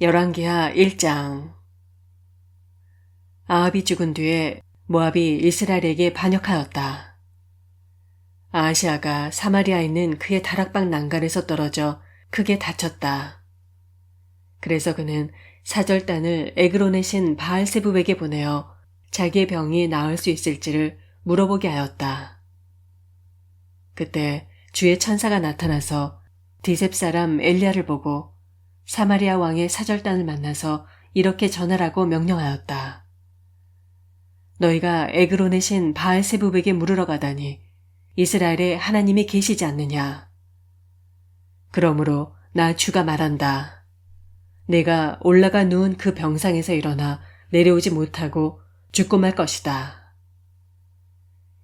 열왕기하 1장. 아합이 죽은 뒤에 모압이 이스라엘에게 반역하였다. 아하시아가 사마리아에 있는 그의 다락방 난간에서 떨어져 크게 다쳤다. 그래서 그는 사절단을 에그론의 신 바알세붑에게 보내어 자기의 병이 나을 수 있을지를 물어보게 하였다. 그때 주의 천사가 나타나서 디셉 사람 엘리야를 보고 사마리아 왕의 사절단을 만나서 이렇게 전하라고 명령하였다. 너희가 에그론의 신 바알세붑에게 물으러 가다니 이스라엘에 하나님이 계시지 않느냐. 그러므로 나 주가 말한다. 내가 올라가 누운 그 병상에서 일어나 내려오지 못하고 죽고 말 것이다.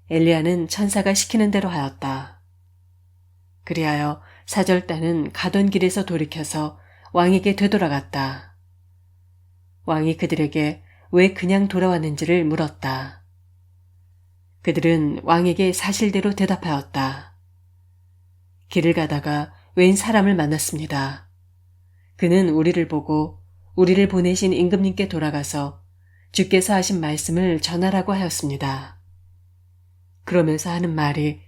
엘리야는 천사가 시키는 대로 하였다. 그리하여 사절단은 가던 길에서 돌이켜서 왕에게 되돌아갔다. 왕이 그들에게 왜 그냥 돌아왔는지를 물었다. 그들은 왕에게 사실대로 대답하였다. 길을 가다가 웬 사람을 만났습니다. 그는 우리를 보고 우리를 보내신 임금님께 돌아가서 주께서 하신 말씀을 전하라고 하였습니다. 그러면서 하는 말이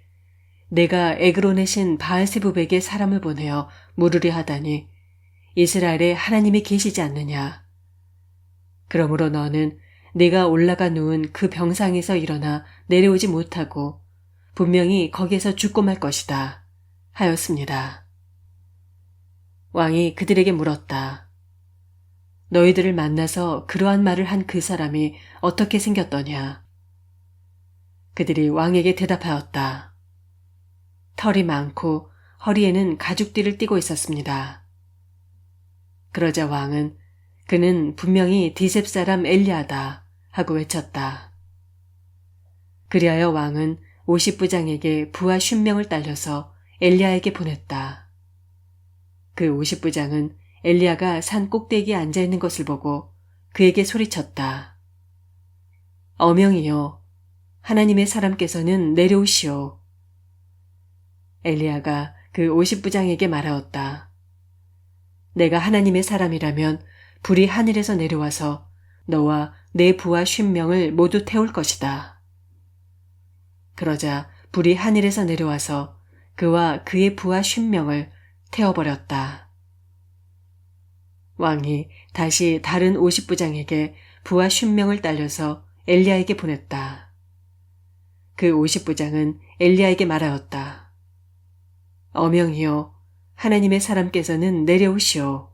내가 에그론의 신 바알세붑에게 사람을 보내어 물으려 하다니 이스라엘에 하나님이 계시지 않느냐. 그러므로 너는 내가 올라가 누운 그 병상에서 일어나 내려오지 못하고 분명히 거기에서 죽고 말 것이다 하였습니다. 왕이 그들에게 물었다. 너희들을 만나서 그러한 말을 한 그 사람이 어떻게 생겼더냐. 그들이 왕에게 대답하였다. 털이 많고 허리에는 가죽띠를 띠고 있었습니다. 그러자 왕은 그는 분명히 디셉 사람 엘리야다 하고 외쳤다. 그리하여 왕은 50부장에게 부하 50명을 딸려서 엘리야에게 보냈다. 그 50부장은 엘리야가 산 꼭대기에 앉아있는 것을 보고 그에게 소리쳤다. 어명이요, 하나님의 사람께서는 내려오시오. 엘리야가 그 50부장에게 말하였다. 내가 하나님의 사람이라면 불이 하늘에서 내려와서 너와 내 부하 50명을 모두 태울 것이다. 그러자 불이 하늘에서 내려와서 그와 그의 부하 50명을 태워버렸다. 왕이 다시 다른 50부장에게 부하 50명을 딸려서 엘리야에게 보냈다. 그 50부장은 엘리야에게 말하였다. 어명이요, 하나님의 사람께서는 내려오시오.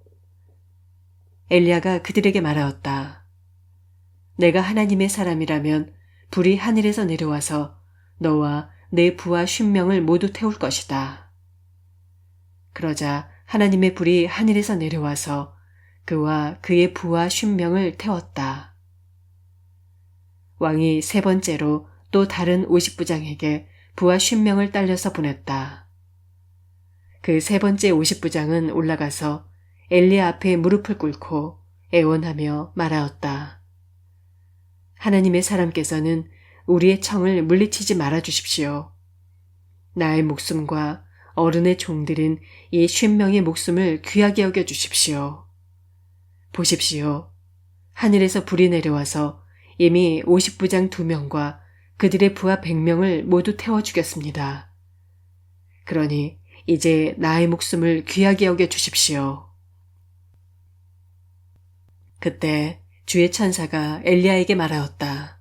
엘리야가 그들에게 말하였다. 내가 하나님의 사람이라면 불이 하늘에서 내려와서 너와 내 부하 50명을 모두 태울 것이다. 그러자 하나님의 불이 하늘에서 내려와서 그와 그의 부하 50명을 태웠다. 왕이 세 번째로 또 다른 50부장에게 부하 50명을 딸려서 보냈다. 그 세 번째 50부장은 올라가서 엘리야 앞에 무릎을 꿇고 애원하며 말하였다. 하나님의 사람께서는 우리의 청을 물리치지 말아 주십시오. 나의 목숨과 어른의 종들인 이 50명의 목숨을 귀하게 여겨 주십시오. 보십시오. 하늘에서 불이 내려와서 이미 50부장 2명과 그들의 부하 100명을 모두 태워 죽였습니다. 그러니 이제 나의 목숨을 귀하게 여겨 주십시오. 그때 주의 천사가 엘리야에게 말하였다.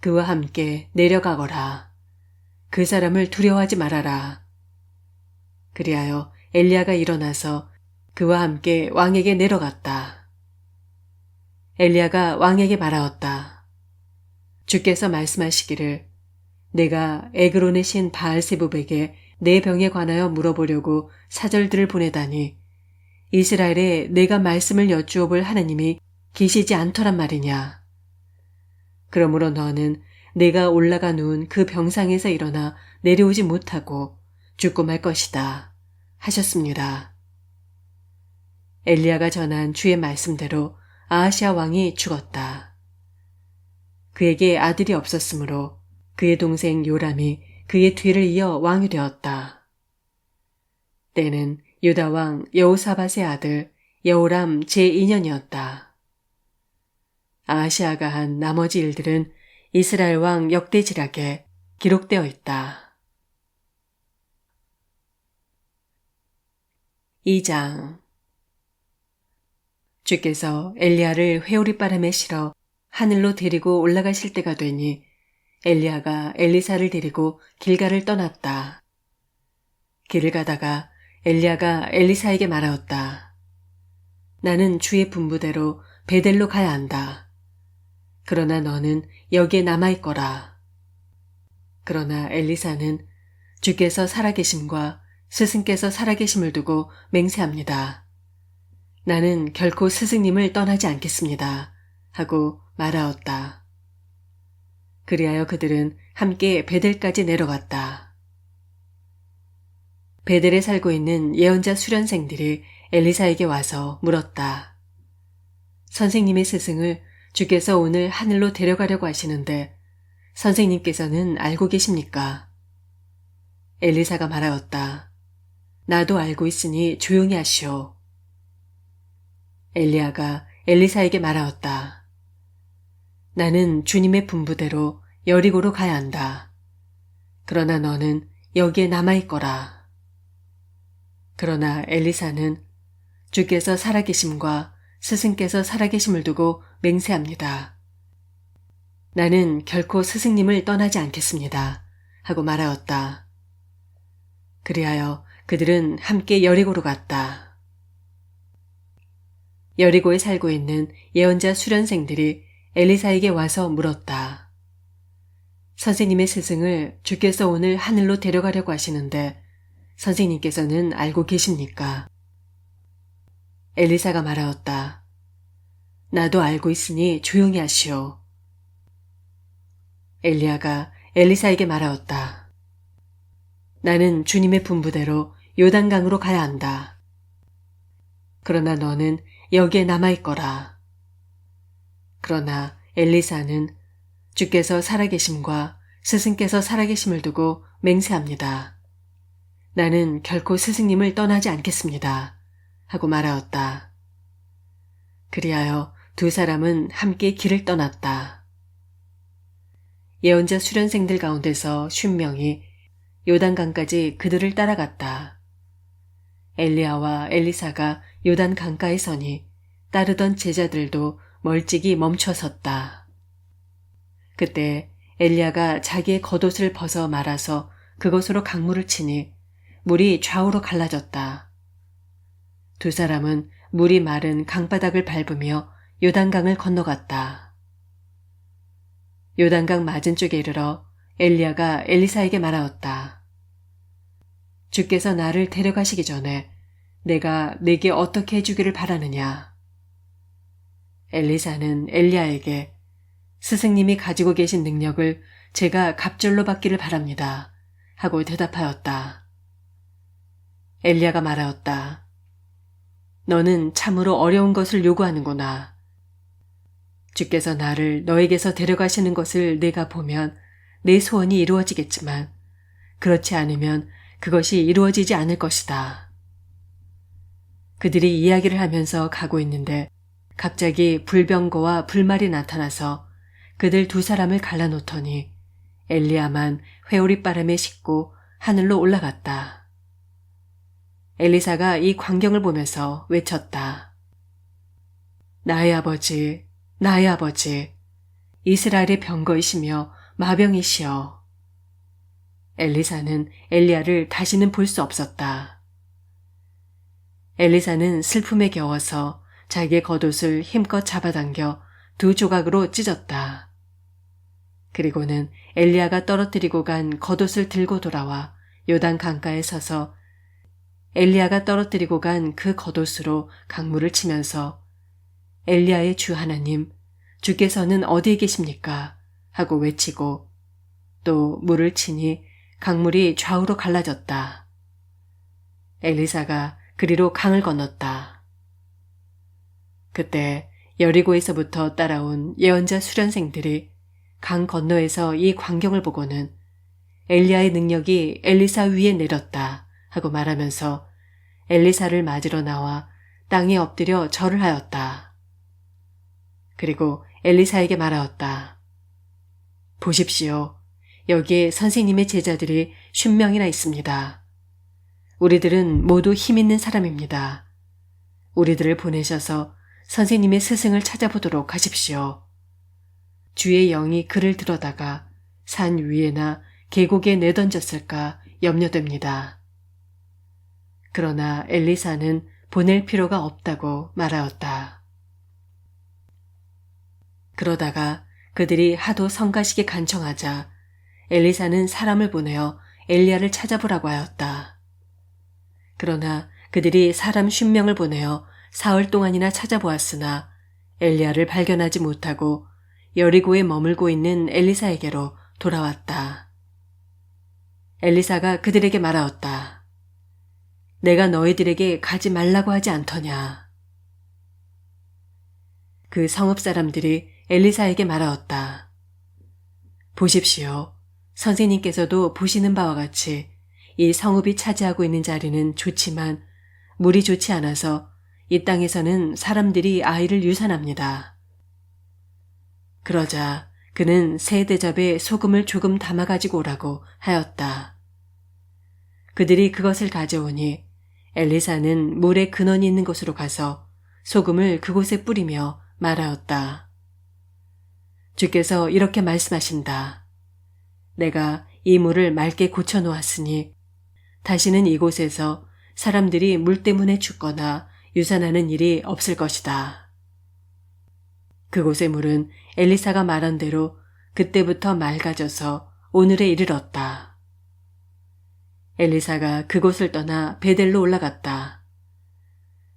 그와 함께 내려가거라. 그 사람을 두려워하지 말아라. 그리하여 엘리야가 일어나서 그와 함께 왕에게 내려갔다. 엘리야가 왕에게 말하였다. 주께서 말씀하시기를 내가 에그론의 신 바알세붑에게 내 병에 관하여 물어보려고 사절들을 보내다니 이스라엘에 내가 말씀을 여쭈어 볼 하나님이 계시지 않더란 말이냐. 그러므로 너는 내가 올라가 누운 그 병상에서 일어나 내려오지 못하고 죽고 말 것이다 하셨습니다. 엘리야가 전한 주의 말씀대로 아하시아 왕이 죽었다. 그에게 아들이 없었으므로 그의 동생 요람이 그의 뒤를 이어 왕이 되었다. 때는 유다 왕 여호사밧의 아들 여호람 제2년이었다. 아하시아가 한 나머지 일들은 이스라엘 왕 역대지략에 기록되어 있다. 2장. 주께서 엘리야를 회오리바람에 실어 하늘로 데리고 올라가실 때가 되니 엘리야가 엘리사를 데리고 길갈을 떠났다. 길을 가다가 엘리야가 엘리사에게 말하였다. 나는 주의 분부대로 베델로 가야 한다. 그러나 너는 여기에 남아있거라. 그러나 엘리사는 주께서 살아계심과 스승께서 살아계심을 두고 맹세합니다. 나는 결코 스승님을 떠나지 않겠습니다. 하고 말하였다. 그리하여 그들은 함께 베델까지 내려갔다. 베델에 살고 있는 예언자 수련생들이 엘리사에게 와서 물었다. 선생님의 스승을 주께서 오늘 하늘로 데려가려고 하시는데 선생님께서는 알고 계십니까? 엘리사가 말하였다. 나도 알고 있으니 조용히 하시오. 엘리야가 엘리사에게 말하였다. 나는 주님의 분부대로 여리고로 가야 한다. 그러나 너는 여기에 남아있거라. 그러나 엘리사는 주께서 살아계심과 스승께서 살아계심을 두고 맹세합니다. 나는 결코 스승님을 떠나지 않겠습니다. 하고 말하였다. 그리하여 그들은 함께 여리고로 갔다. 여리고에 살고 있는 예언자 수련생들이 엘리사에게 와서 물었다. 선생님의 스승을 주께서 오늘 하늘로 데려가려고 하시는데 선생님께서는 알고 계십니까? 엘리사가 말하였다. 나도 알고 있으니 조용히 하시오. 엘리야가 엘리사에게 말하였다. 나는 주님의 분부대로 요단강으로 가야 한다. 그러나 너는 여기에 남아있거라. 그러나 엘리사는 주께서 살아계심과 스승께서 살아계심을 두고 맹세합니다. 나는 결코 스승님을 떠나지 않겠습니다. 하고 말하였다. 그리하여 두 사람은 함께 길을 떠났다. 예언자 수련생들 가운데서 50명이 요단강까지 그들을 따라갔다. 엘리야와 엘리사가 요단 강가에 서니 따르던 제자들도 멀찍이 멈춰 섰다. 그때 엘리야가 자기의 겉옷을 벗어 말아서 그것으로 강물을 치니 물이 좌우로 갈라졌다. 두 사람은 물이 마른 강바닥을 밟으며 요단강을 건너갔다. 요단강 맞은쪽에 이르러 엘리야가 엘리사에게 말하였다. 주께서 나를 데려가시기 전에 내가 네게 어떻게 해주기를 바라느냐. 엘리사는 엘리야에게 스승님이 가지고 계신 능력을 제가 갑절로 받기를 바랍니다. 하고 대답하였다. 엘리야가 말하였다. 너는 참으로 어려운 것을 요구하는구나. 주께서 나를 너에게서 데려가시는 것을 내가 보면 내 소원이 이루어지겠지만 그렇지 않으면 그것이 이루어지지 않을 것이다. 그들이 이야기를 하면서 가고 있는데 갑자기 불병거와 불말이 나타나서 그들 두 사람을 갈라놓더니 엘리야만 회오리바람에 싣고 하늘로 올라갔다. 엘리사가 이 광경을 보면서 외쳤다. 나의 아버지, 나의 아버지, 이스라엘의 병거이시며 마병이시여. 엘리사는 엘리야를 다시는 볼 수 없었다. 엘리사는 슬픔에 겨워서 자기의 겉옷을 힘껏 잡아당겨 두 조각으로 찢었다. 그리고는 엘리야가 떨어뜨리고 간 겉옷을 들고 돌아와 요단 강가에 서서 엘리야가 떨어뜨리고 간 그 겉옷으로 강물을 치면서 엘리야의 주 하나님, 주께서는 어디에 계십니까? 하고 외치고 또 물을 치니 강물이 좌우로 갈라졌다. 엘리사가 그리로 강을 건넜다. 그때 여리고에서부터 따라온 예언자 수련생들이 강 건너에서 이 광경을 보고는 엘리야의 능력이 엘리사 위에 내렸다 하고 말하면서 엘리사를 맞으러 나와 땅에 엎드려 절을 하였다. 그리고 엘리사에게 말하였다. 보십시오. 여기에 선생님의 제자들이 50명이나 있습니다. 우리들은 모두 힘 있는 사람입니다. 우리들을 보내셔서 선생님의 스승을 찾아보도록 하십시오. 주의 영이 그를 들어다가 산 위에나 계곡에 내던졌을까 염려됩니다. 그러나 엘리사는 보낼 필요가 없다고 말하였다. 그러다가 그들이 하도 성가시게 간청하자 엘리사는 사람을 보내어 엘리야를 찾아보라고 하였다. 그러나 그들이 사람 50명을 보내어 사흘 동안이나 찾아보았으나 엘리야를 발견하지 못하고 여리고에 머물고 있는 엘리사에게로 돌아왔다. 엘리사가 그들에게 말하였다. 내가 너희들에게 가지 말라고 하지 않더냐. 그 성읍 사람들이 엘리사에게 말하였다. 보십시오. 선생님께서도 보시는 바와 같이 이 성읍이 차지하고 있는 자리는 좋지만 물이 좋지 않아서 이 땅에서는 사람들이 아이를 유산합니다. 그러자 그는 새 대접에 소금을 조금 담아 가지고 오라고 하였다. 그들이 그것을 가져오니 엘리사는 물에 근원이 있는 곳으로 가서 소금을 그곳에 뿌리며 말하였다. 주께서 이렇게 말씀하신다. 내가 이 물을 맑게 고쳐 놓았으니 다시는 이곳에서 사람들이 물 때문에 죽거나 유산하는 일이 없을 것이다. 그곳의 물은 엘리사가 말한 대로 그때부터 맑아져서 오늘에 이르렀다. 엘리사가 그곳을 떠나 베델로 올라갔다.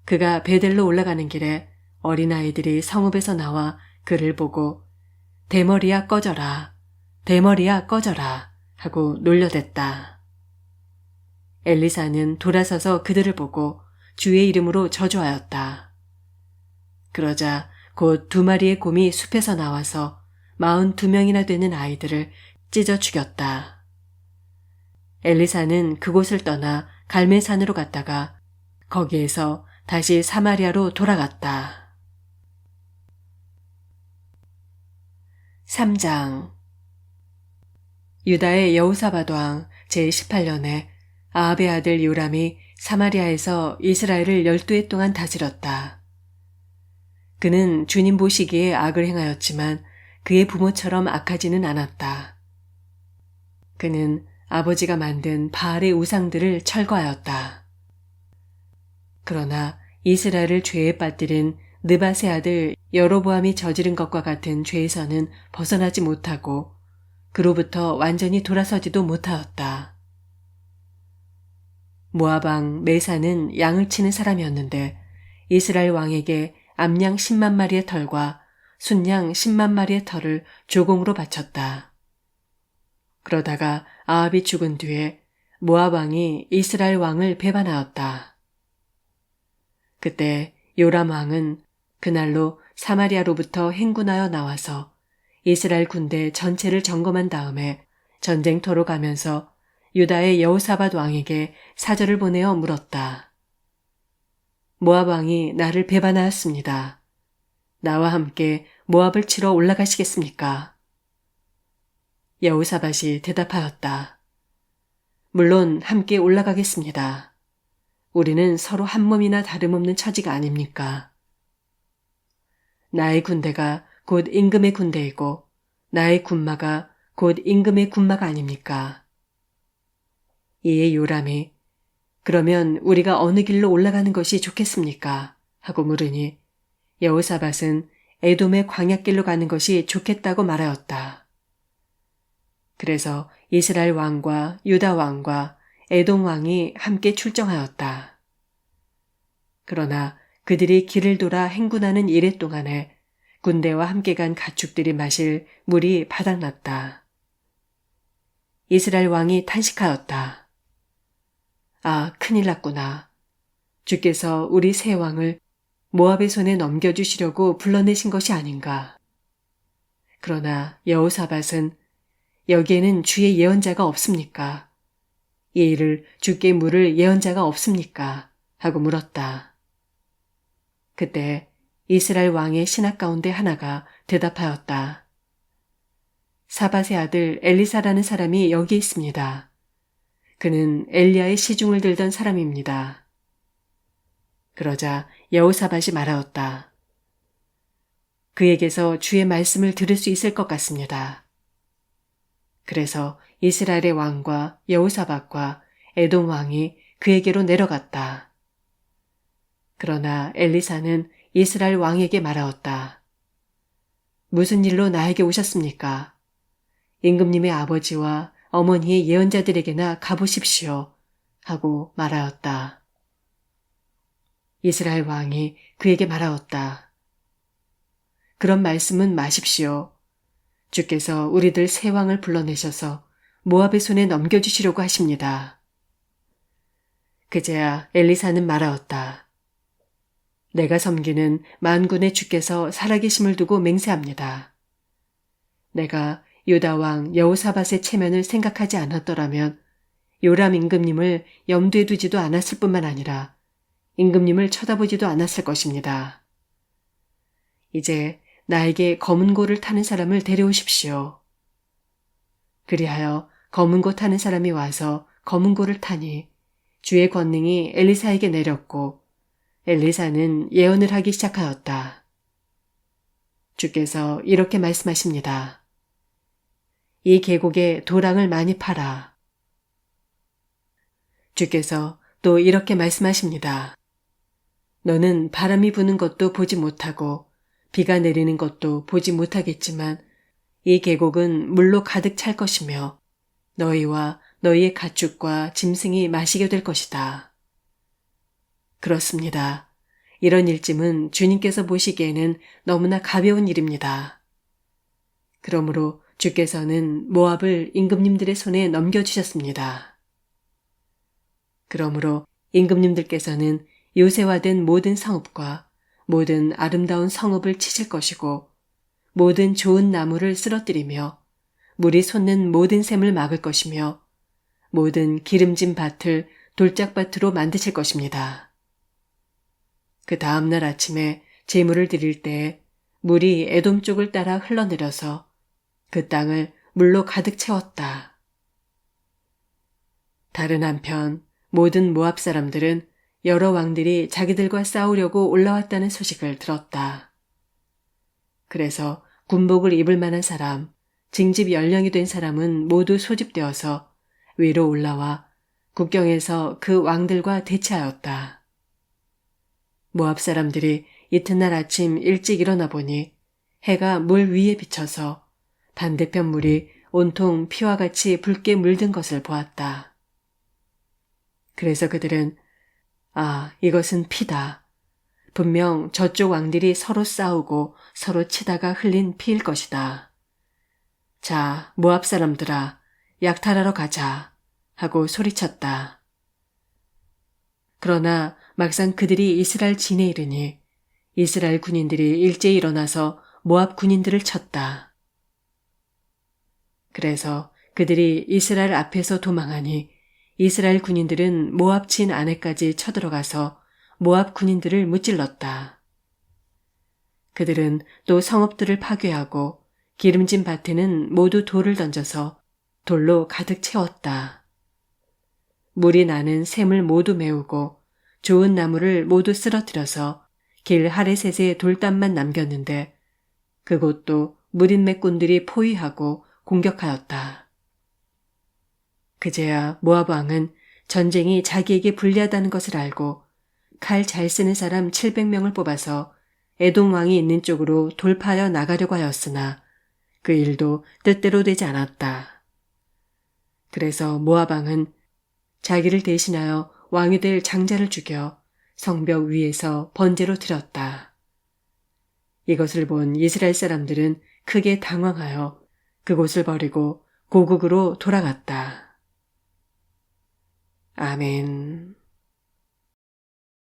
그가 베델로 올라가는 길에 어린아이들이 성읍에서 나와 그를 보고 대머리야 꺼져라, 대머리야 꺼져라 하고 놀려댔다. 엘리사는 돌아서서 그들을 보고 주의 이름으로 저주하였다. 그러자 곧 2마리의 곰이 숲에서 나와서 42명이나 되는 아이들을 찢어 죽였다. 엘리사는 그곳을 떠나 갈멜산으로 갔다가 거기에서 다시 사마리아로 돌아갔다. 3장 유다의 여호사밧 왕 제18년에 아합의 아들 요람이 사마리아에서 이스라엘을 12해 동안 다스렸다. 그는 주님 보시기에 악을 행하였지만 그의 부모처럼 악하지는 않았다. 그는 아버지가 만든 바알의 우상들을 철거하였다. 그러나 이스라엘을 죄에 빠뜨린 느밧의 아들 여로보암이 저지른 것과 같은 죄에서는 벗어나지 못하고 그로부터 완전히 돌아서지도 못하였다. 모압 왕 메사는 양을 치는 사람이었는데 이스라엘 왕에게 암양 10만 마리의 털과 순양 10만 마리의 털을 조공으로 바쳤다. 그러다가 아합이 죽은 뒤에 모압 왕이 이스라엘 왕을 배반하였다. 그때 요람 왕은 그날로 사마리아로부터 행군하여 나와서 이스라엘 군대 전체를 점검한 다음에 전쟁터로 가면서 유다의 여호사밧 왕에게 사절을 보내어 물었다. 모압 왕이 나를 배반하였습니다. 나와 함께 모압을 치러 올라가시겠습니까? 여호사밧이 대답하였다. 물론 함께 올라가겠습니다. 우리는 서로 한 몸이나 다름없는 처지가 아닙니까? 나의 군대가 곧 임금의 군대이고 나의 군마가 곧 임금의 군마가 아닙니까? 이에 요람이 그러면 우리가 어느 길로 올라가는 것이 좋겠습니까? 하고 물으니 여호사밧은 에돔의 광야길로 가는 것이 좋겠다고 말하였다. 그래서 이스라엘 왕과 유다 왕과 에돔 왕이 함께 출정하였다. 그러나 그들이 길을 돌아 행군하는 이래 동안에 군대와 함께 간 가축들이 마실 물이 바닥났다. 이스라엘 왕이 탄식하였다. 아, 큰일 났구나. 주께서 우리 새 왕을 모압의 손에 넘겨주시려고 불러내신 것이 아닌가. 그러나 여호사밧은 여기에는 주의 예언자가 없습니까? 이 일을 주께 물을 예언자가 없습니까? 하고 물었다. 그때 이스라엘 왕의 신하 가운데 하나가 대답하였다. 사밧의 아들 엘리사라는 사람이 여기 있습니다. 그는 엘리야의 시중을 들던 사람입니다. 그러자 여호사밧이 말하였다. 그에게서 주의 말씀을 들을 수 있을 것 같습니다. 그래서 이스라엘의 왕과 여호사밧과 에돔 왕이 그에게로 내려갔다. 그러나 엘리사는 이스라엘 왕에게 말하였다. 무슨 일로 나에게 오셨습니까? 임금님의 아버지와 어머니의 예언자들에게나 가보십시오. 하고 말하였다. 이스라엘 왕이 그에게 말하였다. 그런 말씀은 마십시오. 주께서 우리들 세 왕을 불러내셔서 모압의 손에 넘겨주시려고 하십니다. 그제야 엘리사는 말하였다. 내가 섬기는 만군의 주께서 살아계심을 두고 맹세합니다. 내가 유다 왕 여호사밧의 체면을 생각하지 않았더라면 요람 임금님을 염두에 두지도 않았을 뿐만 아니라 임금님을 쳐다보지도 않았을 것입니다. 이제 나에게 검은 고를 타는 사람을 데려오십시오. 그리하여 검은 고 타는 사람이 와서 검은 고를 타니 주의 권능이 엘리사에게 내렸고 엘리사는 예언을 하기 시작하였다. 주께서 이렇게 말씀하십니다. 이 계곡에 도랑을 많이 파라. 주께서 또 이렇게 말씀하십니다. 너는 바람이 부는 것도 보지 못하고 비가 내리는 것도 보지 못하겠지만 이 계곡은 물로 가득 찰 것이며 너희와 너희의 가축과 짐승이 마시게 될 것이다. 그렇습니다. 이런 일짐은 주님께서 보시기에는 너무나 가벼운 일입니다. 그러므로 주께서는 모압을 임금님들의 손에 넘겨주셨습니다. 그러므로 임금님들께서는 요새화된 모든 성읍과 모든 아름다운 성읍을 치실 것이고 모든 좋은 나무를 쓰러뜨리며 물이 솟는 모든 샘을 막을 것이며 모든 기름진 밭을 돌짝밭으로 만드실 것입니다. 그 다음날 아침에 제물을 드릴 때 물이 에돔 쪽을 따라 흘러내려서 그 땅을 물로 가득 채웠다. 다른 한편 모든 모압 사람들은 여러 왕들이 자기들과 싸우려고 올라왔다는 소식을 들었다. 그래서 군복을 입을 만한 사람, 징집 연령이 된 사람은 모두 소집되어서 위로 올라와 국경에서 그 왕들과 대치하였다. 모압 사람들이 이튿날 아침 일찍 일어나 보니 해가 물 위에 비쳐서 반대편 물이 온통 피와 같이 붉게 물든 것을 보았다. 그래서 그들은 이것은 피다. 분명 저쪽 왕들이 서로 싸우고 서로 치다가 흘린 피일 것이다. 자, 모압 사람들아, 약탈하러 가자 하고 소리쳤다. 그러나 막상 그들이 이스라엘 진에 이르니 이스라엘 군인들이 일제히 일어나서 모압 군인들을 쳤다. 그래서 그들이 이스라엘 앞에서 도망하니 이스라엘 군인들은 모압 진 안에까지 쳐들어가서 모압 군인들을 무찔렀다. 그들은 또 성읍들을 파괴하고 기름진 밭에는 모두 돌을 던져서 돌로 가득 채웠다. 물이 나는 샘을 모두 메우고 좋은 나무를 모두 쓰러뜨려서 길 하레셋에 돌담만 남겼는데 그곳도 무린맥군들이 포위하고 공격하였다. 그제야 모압 왕은 전쟁이 자기에게 불리하다는 것을 알고 칼 잘 쓰는 사람 700명을 뽑아서 에돔 왕이 있는 쪽으로 돌파하여 나가려고 하였으나 그 일도 뜻대로 되지 않았다. 그래서 모압 왕은 자기를 대신하여 왕이 될 장자를 죽여 성벽 위에서 번제로 드렸다. 이것을 본 이스라엘 사람들은 크게 당황하여 그곳을 버리고 고국으로 돌아갔다. 아멘.